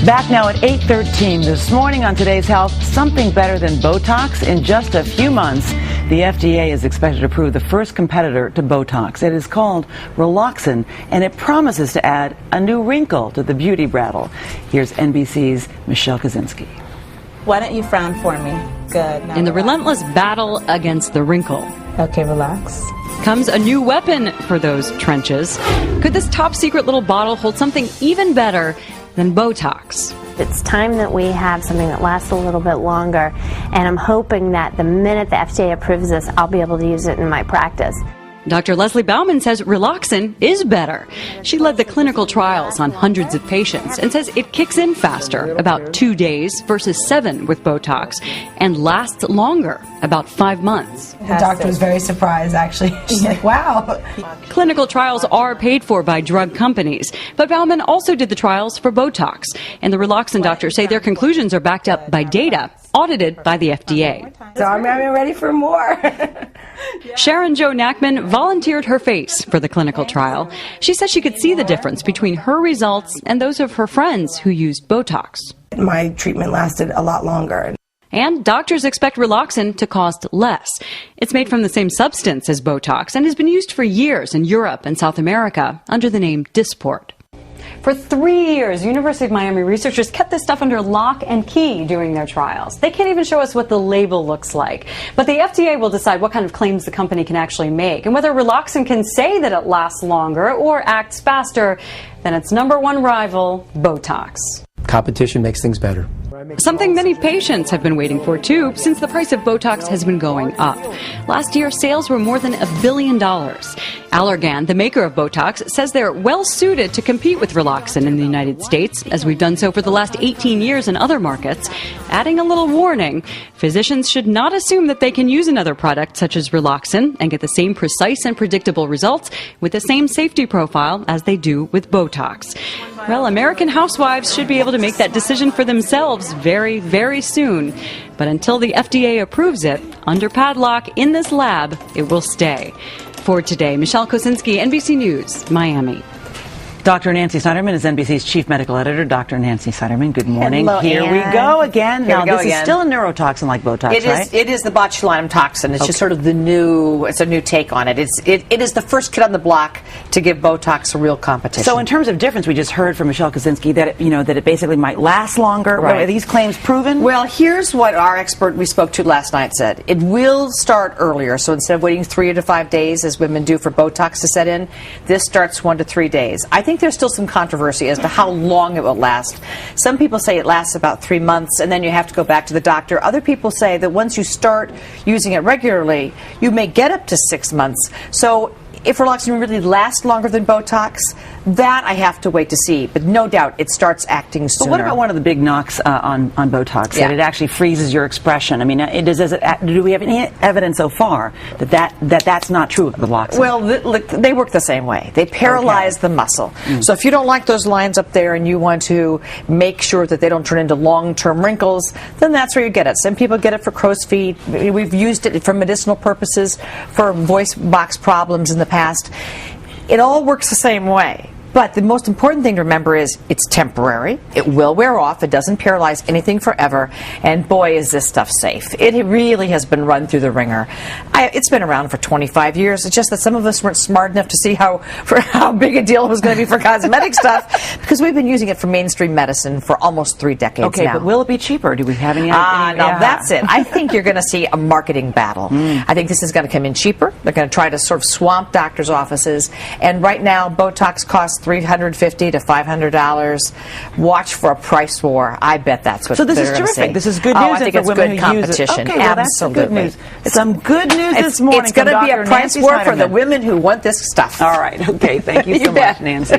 Back now at 8:13 this morning on Today's Health, something better than Botox in just a few months. The FDA is expected to approve the first competitor to Botox. It is called Relaxin, and it promises to add a new wrinkle to the beauty brattle. Here's NBC's Michelle Kaczynski. Why don't you frown for me? Good. In the relentless battle against the wrinkle. Okay, relax. Comes a new weapon for those trenches. Could this top secret little bottle hold something even better than Botox? It's time that we have something that lasts a little bit longer, and I'm hoping that the minute the FDA approves this, I'll be able to use it in my practice. Dr. Leslie Bauman says Relaxin is better. She led the clinical trials on hundreds of patients and says it kicks in faster, about 2 days versus 7 with Botox, and lasts longer, about 5 months. The doctor was very surprised, actually. She's like, wow. Clinical trials are paid for by drug companies, but Bauman also did the trials for Botox, and the Relaxin doctors say their conclusions are backed up by data audited by the FDA. So I'm ready for more. Sharon Jo Nachman volunteered her face for the clinical trial. She said she could see the difference between her results and those of her friends who used Botox. My treatment lasted a lot longer. And doctors expect Relaxin to cost less. It's made from the same substance as Botox and has been used for years in Europe and South America under the name DYSPORT. For 3 years, University of Miami researchers kept this stuff under lock and key during their trials. They can't even show us what the label looks like. But the FDA will decide what kind of claims the company can actually make and whether Relaxin can say that it lasts longer or acts faster than its #1 rival, Botox. Competition makes things better. Something many patients have been waiting for, too, since the price of Botox has been going up. Last year, sales were more than $1 billion. Allergan, the maker of Botox, says they're well-suited to compete with Relaxin in the United States, as we've done so for the last 18 years in other markets. Adding a little warning, physicians should not assume that they can use another product such as Relaxin and get the same precise and predictable results with the same safety profile as they do with Botox. Well, American housewives should be able to make that decision for themselves very, very soon. But until the FDA approves it, under padlock in this lab, it will stay. For today, Michelle Kaczynski, NBC News, Miami. Dr. Nancy Snyderman is NBC's chief medical editor. Dr. Nancy Snyderman, good morning. Hello, Here we go again. Now, this is still a neurotoxin like Botox, right? It is the botulinum toxin. It's just sort of it's a new take on it. It is the first kid on the block to give Botox a real competition. So in terms of difference, we just heard from Michelle Kaczynski that that it basically might last longer. Right. Are these claims proven? Well, here's what our expert we spoke to last night said. It will start earlier. So instead of waiting 3 to 5 days, as women do for Botox to set in, this starts 1 to 3 days. I think there's still some controversy as to how long it will last. Some people say it lasts about 3 months and then you have to go back to the doctor. Other people say that once you start using it regularly, you may get up to 6 months. So if Relaxin really lasts longer than Botox, that I have to wait to see. But no doubt, it starts acting sooner. But what about one of the big knocks on Botox, that it actually freezes your expression? I mean, do we have any evidence so far that's not true with Relaxin? Well, they work the same way. They paralyze the muscle. So if you don't like those lines up there and you want to make sure that they don't turn into long-term wrinkles, then that's where you get it. Some people get it for crow's feet. We've used it for medicinal purposes, for voice box problems in the past. It all works the same way. But the most important thing to remember is it's temporary. It will wear off. It doesn't paralyze anything forever. And boy, is this stuff safe. It really has been run through the ringer. It's been around for 25 years. It's just that some of us weren't smart enough to see how big a deal it was going to be for cosmetic stuff, because we've been using it for mainstream medicine for almost 3 decades now. Okay, but will it be cheaper? Do we have any idea? No, that's it. I think you're going to see a marketing battle. I think this is going to come in cheaper. They're going to try to sort of swamp doctors' offices. And right now, Botox costs $350 to $500. Watch for a price war. I bet that's what they're going to say. So this is terrific. This is good news. I think it's good competition. Okay, well, absolutely. That's good news. Some good news this morning. It's going to be a price war for the women who want this stuff. All right. Okay. Thank you so much, Nancy.